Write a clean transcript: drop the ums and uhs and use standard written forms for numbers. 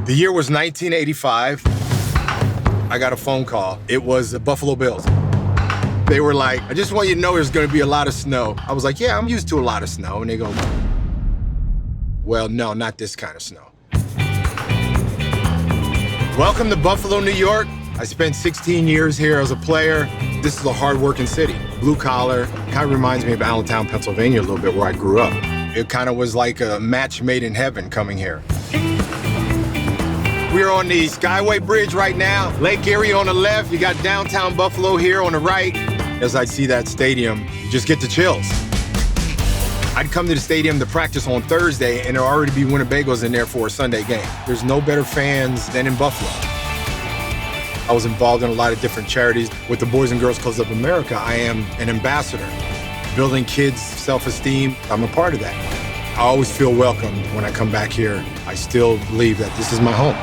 The year was 1985. I got a phone call. It was the Buffalo Bills. They were like, I just want you to know there's gonna be a lot of snow. I was like, yeah, I'm used to a lot of snow. And they go, well, no, not this kind of snow. Welcome to Buffalo, New York. I spent 16 years here as a player. This is a hard-working city, blue collar. Kind of reminds me of Allentown, Pennsylvania a little bit, where I grew up. It kind of was like a match made in heaven coming here. We're on the Skyway Bridge right now. Lake Erie on the left. You got downtown Buffalo here on the right. As I see that stadium, you just get the chills. I'd come to the stadium to practice on Thursday, and there'd already be Winnebagos in there for a Sunday game. There's no better fans than in Buffalo. I was involved in a lot of different charities. With the Boys and Girls Clubs of America, I am an ambassador. Building kids' self-esteem, I'm a part of that. I always feel welcomed when I come back here. I still believe that this is my home.